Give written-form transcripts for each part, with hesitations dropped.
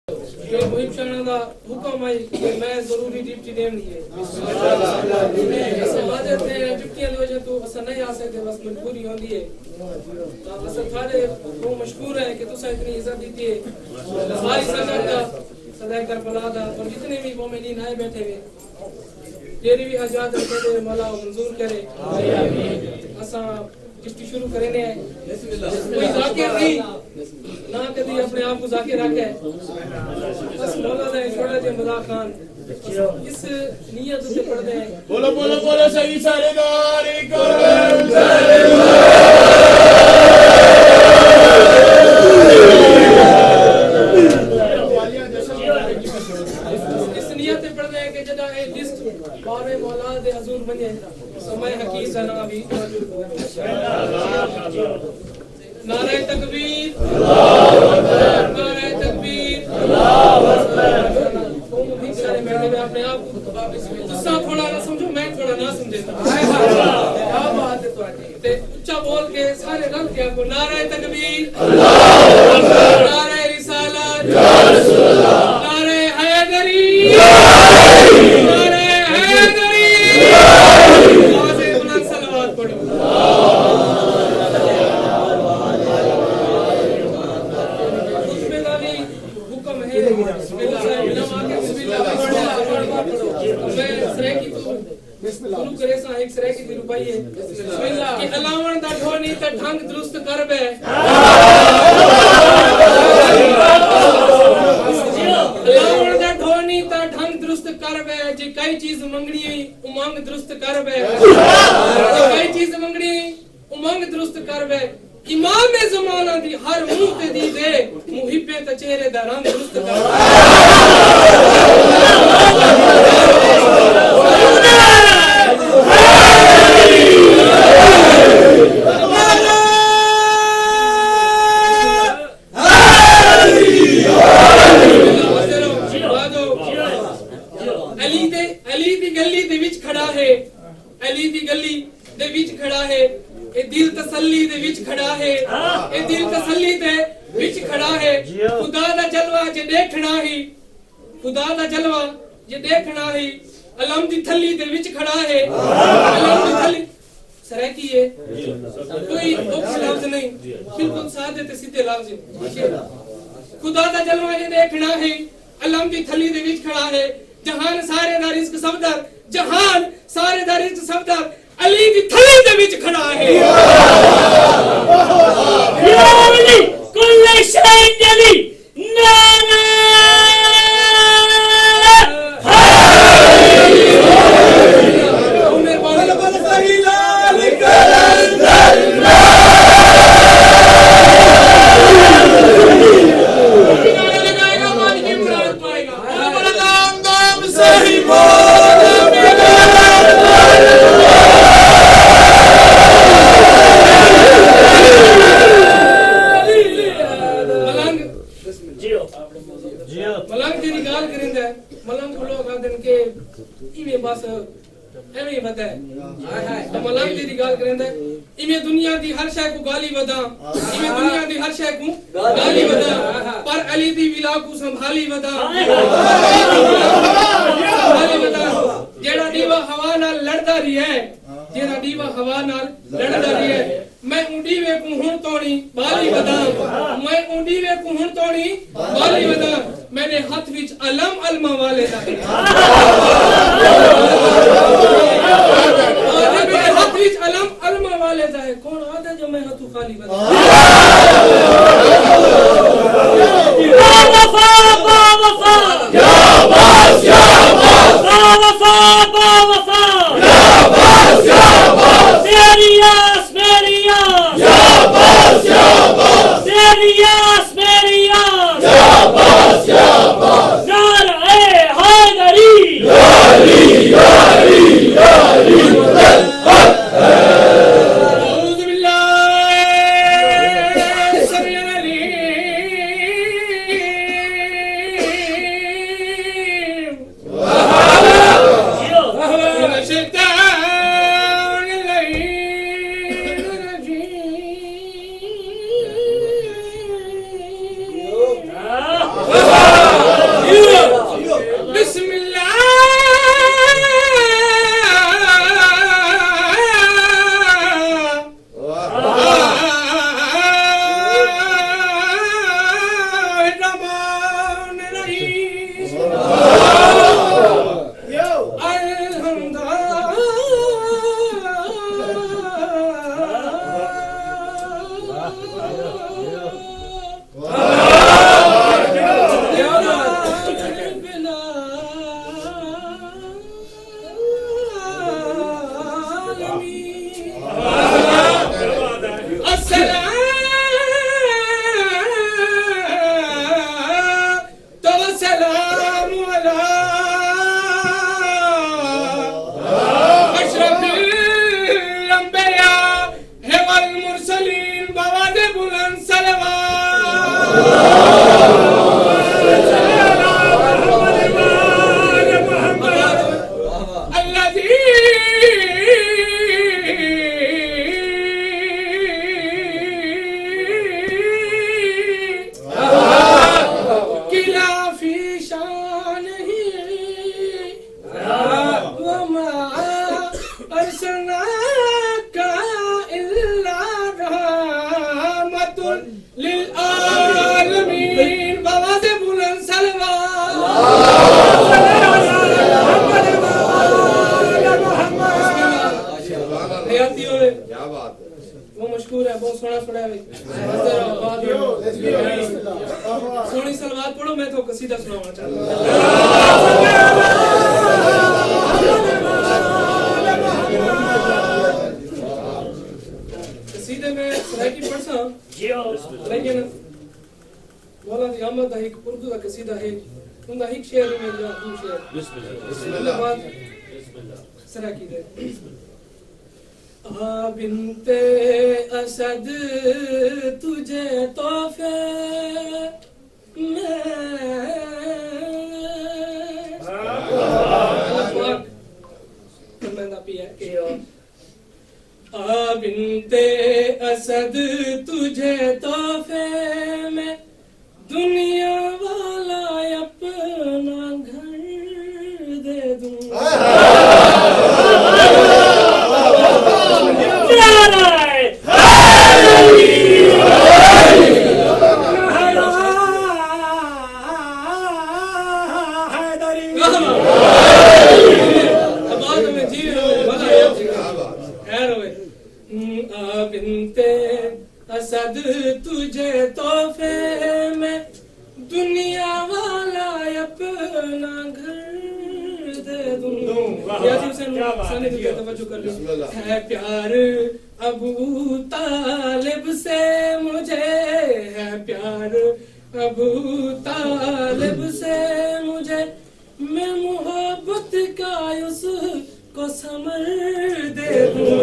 मुहिम शाना हुक्म आई कि मैं जरूरी ड्यूटी देनी है समाज में ड्यूटियां लो जो तो अस नहीं आ सकते बस मजबूरी होती है तो अस थारे वो मशहूर है कि तुसा इतनी इज्जत दी है सारी संगत का सदाई करबला दा और जितने भी मोमिनीन आए बैठे हुए तेरी भी आजाद रखे मौला मंजूर करे आमीन असा किश्ती शुरू करने हैं कोई जाकिर नहीं ना कभी अपने आप को जाकिर रखे बस मौला ने छोड़ा जे मज़ाक खान इस नियत से पढ़ते हैं बोलो बोलो बोलो सही सारे गारी इस नियत से पढ़ते हैं कि जदा ए लिस्ट बारे मौला दे हुजूर बने समय हकीम का नाम भी नारे तकबीर अल्लाहु अकबर नारे तकबीर अल्लाहु अकबर तुम सारे बैठे हुए अपने आप को गुस्सा थोड़ा ना समझो मैं थोड़ा ना समझे क्या बात है तुम्हारी ते उच्चा बोल के सारे रल के आपको नारे तकबीर अल्लाहु अकबर नारे रिसालत या रसूल अल्लाह नारे हैदरी नारे हैदरी आवाज़ बुलंद सलावत पढ़ो गुरु करे सा एक सरे की रुपई है बिस्मिल्लाह कि अलावण दा ढोनी त ढंग दुरुस्त करबे अलावण दा ढोनी त ढंग दुरुस्त करबे जे कई चीज मंगनी उमंग दुरुस्त करबे जे कई चीज मंगनी उमंग दुरुस्त करबे इमाम ज़माना दी हर मुंह ते दी दे मुहिब्बे त चेहरे दा रंग दुरुस्त अली दी गली दे विच खड़ा है अली दी गली दे विच खड़ा है ए दिल तसल्ली दे विच खड़ा है ए दिल तसल्ली दे विच खड़ा है खुदा दा जलवा जे देखना ही खुदा दा जलवा जे देखना ही अलम दी थल्ली दे विच खड़ा है अलम दी थल्ली सराकी है कोई औखा लफ्ज नहीं बिल्कुल सादे ते सीधे लफ्ज है खुदा दा जलवा जे देखना है अलम दी थल्ली दे विच खड़ा है जहान सारे दा रिज़्क सबदर जहान सारे दा रिज़्क सबदर अली दी थली दे विच खड़ा है या अली कुल्ले शै जली नाना उमर बोल सही लाल कलंदर लगाएगा मान की मुराद पाएगा बोल दाम दाम सही बोल मलंग तेरी गाल करेंदा मलंग को लोग आदन के इमे बस एवे बता है तो मलंग तेरी गाल करेंदा इमे दुनिया दी हर शय को गाली वदा इमे दुनिया दी हर शय को गाली वदा पर अली दी विला को संभाली वदा संभाली वदा जेड़ा दीवा हवा नाल लड़दा रही है जेड़ा दीवा हवा नाल लड़दा रही है मैं उंडीवे को हुन तोणी बाली वदा मैं उंडीवे को हुन तोणी बाली वदा मैंने हाथ विच अलम अलमा वाले दा मेरे हाथ विच अलम अलमा वाले दा है कौन आदा जो मैं हाथू खाली वदा या वफा या बास या वफा या बास तेरी आस मेरी आस या बास तेरी आस मेरी आस या बास नारे हैदरी यारी यारी यारी अर्सलनाका इल्ला रहमतुल लिल आलमीन। बाबा से बुलंद सलवात। हयातियों ने क्या बात है। वो मशहूर है, बहुत सोना पड़ा है भाई। सोनी सलवात पढ़ो, मैं तो कसीदा सुनाऊंगा। कसीदे में सराकी पढ़सा लेकिन मौला दी अहमद दा एक उर्दू दा कसीदा है, उनका एक शेर में या दो शेर बिस्मिल्लाह बाद सराकी दे। बिनते असद तुझे तोहफे में पिया के बिनते असद तुझे तोहफे में दुनिया वाला अपना घर दे दूं। असद तुझे तोहफे में दुनिया वाला अपना घर दे दूं। है प्यार अबू तालिब से मुझे, है प्यार अबू तालिब से मुझे, मैं मोहब्बत का उसको समर दे दूं।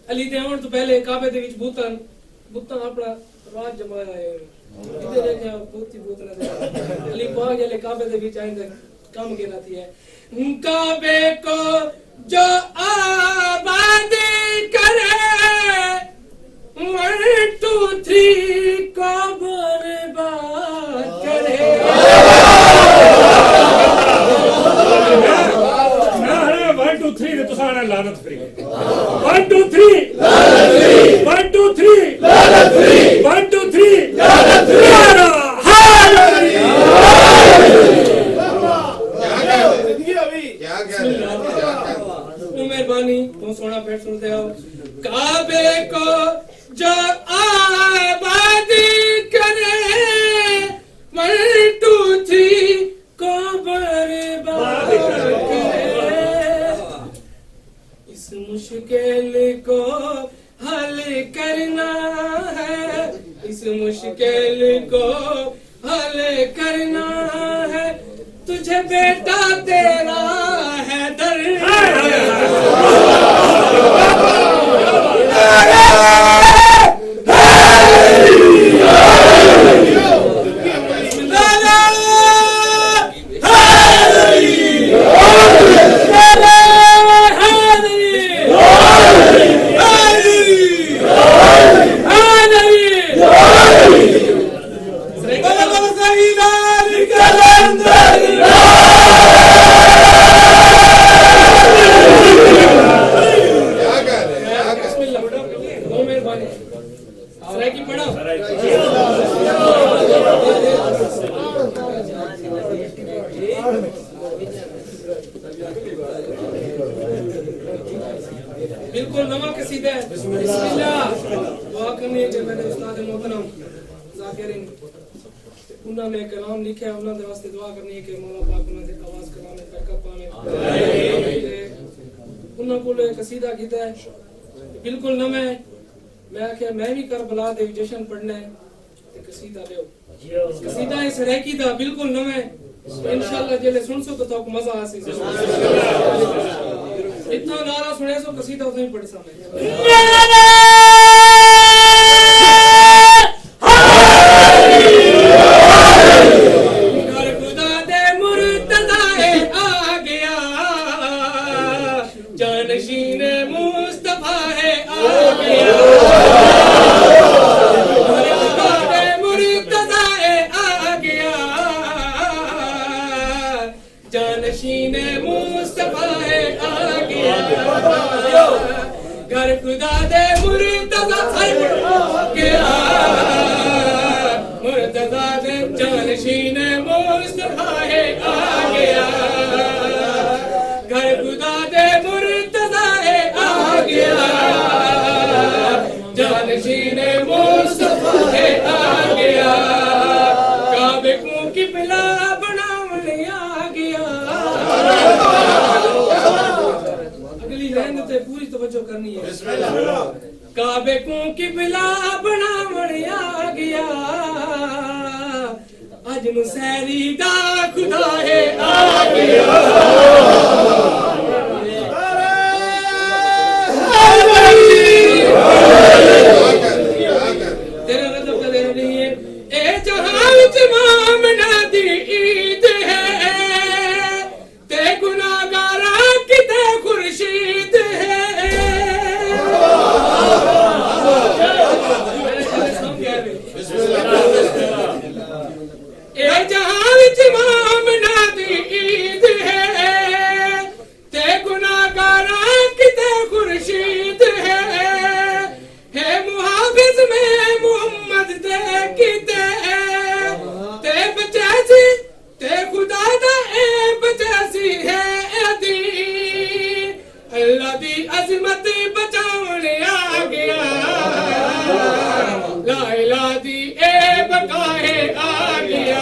अली दे आउण तो पहले काबे दे विच बूतन अपना राज जमाया है। इधर है क्या बूती बूतना दे अली पाक जले काबे दे विच आइंदे काम गिनाती है। काबे को जो आबाद करे 1 2 3 को बर्बाद करे। 1 2 3 ने तुसा ने लानत फ्री 1 2 3 1 2 3 1 2 3 मेहरबानी तुम सोना पेट सुनते हो। काबे को जो आबादी करे 1 2 3 को बर्बाद करे। इस मुश्किल को हल करना है, इस मुश्किल को हल करना है, तुझे बेटा तेरा है दर। बिल्कुल नवा कसीदा है। बिस्मिल्लाह दुआ करनी है कि मेरे उस्ताद मोहतरम जाकिरीन उन्होंने कलाम लिखा है, उन्होंने वास्ते दुआ करनी है कि मौला पाक उन्होंने से आवाज कराने बरकत पावे। उन्होंने को कसीदा कीता है बिल्कुल नवा है। मैं आख्या मैं भी करबला दे जश्न पढ़ना है ते कसीदा लियो। कसीदा है सराकी दा बिल्कुल नवा है। इंशाअल्लाह जेले सुन सो तो मजा आसी। इतना नारा सुने सो कसीदा उसे ही पढ़ सामने। खुदा दे मुर्तज़ा आ गया, जानशीन मुस्तफा है आ गया। खुदा दे मुर्तज़ा आ गया, जानशीन मुस्तफा है आ गया घर खुदा दे मुर्तजा आ गया मुर्तजा दे जानशीन मुस्तफा है आ गया घर खुदा दे मुर्तजा है आ गया जानशीन मुस्तफा है आ गया काबे को किबला बनावने आ गया अगली लाइन ते पूरी तवज्जो करनी है काबे को किबला बनावने आ गया अज मुसैरी दा खुदा है आ गया तेरा रज़ब का देना नहीं है ए जहां विच मामना दी ईद है ते गुनाहगारा किते खुर्शीद है ए जहां विच मामना दी ईद है ते गुनाहगारा किते खुर्शीद है मुहाफिज में मोहम्मद दे किते ते बचासी ते खुदा दा ए बचासी है दी अल्लाह दी अजमत बचावने आ गया ला इलाहा दी ए बका है आ गया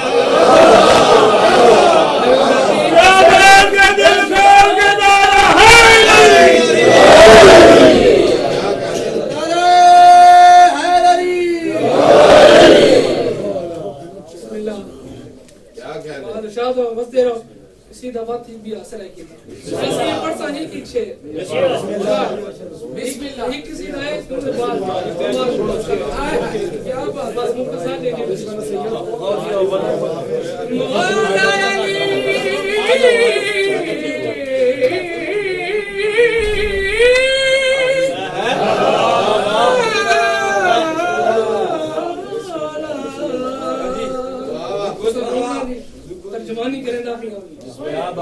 सीधा बात ही भी असर है कि ऐसे ये पढ़सा नहीं कि छे बिस्मिल्लाह एक किसी ना एक दूसरे बात क्या बात बस मुंह का साथ दे तर्जुमानी करेंदा भी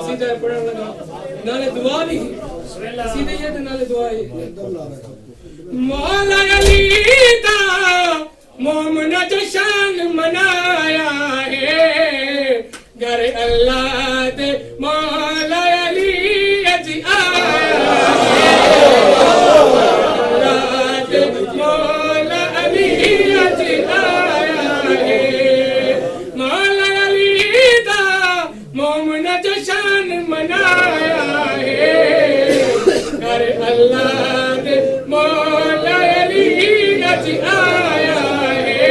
सीधा पढ़न लगा नाले दुआ भी सीधे ये नाले दुआ मौला अली दा मोमन जशन मनाया है घर अल्लाह दे मौला अली अज आया है मौला अली अज आया है मौला अली दा मोमन जशन मनाया है घर अल्लाह दे मौला अली अज आया है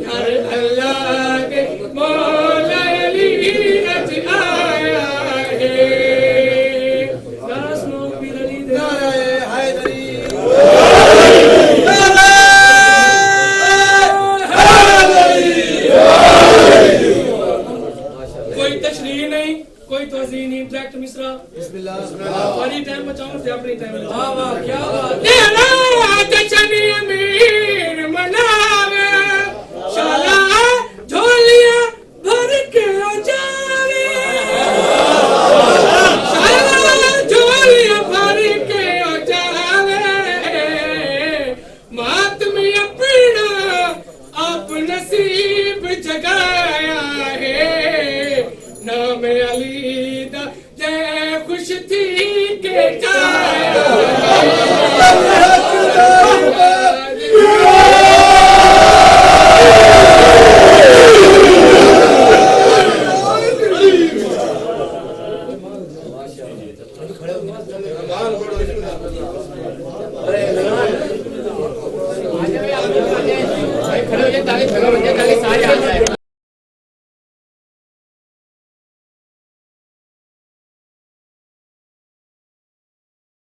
घर अल्लाह दे मौला अली अज आया है नासनो पीर अली दे नारे हैदरी कोई तशरीह नहीं कोई तवज़ीह नहीं डायरेक्ट मिसरा बिस्मिल्लाह पानी टाइम बचाओ से अपनी टाइम वाह वाह क्या बात तेरा जशन अमीर मनावे शाला झोलियां भर के जावे शाला झोलियां भर के जावे मातमी अपना आप नसीब जगाया है नाम अली दा जय खुश थी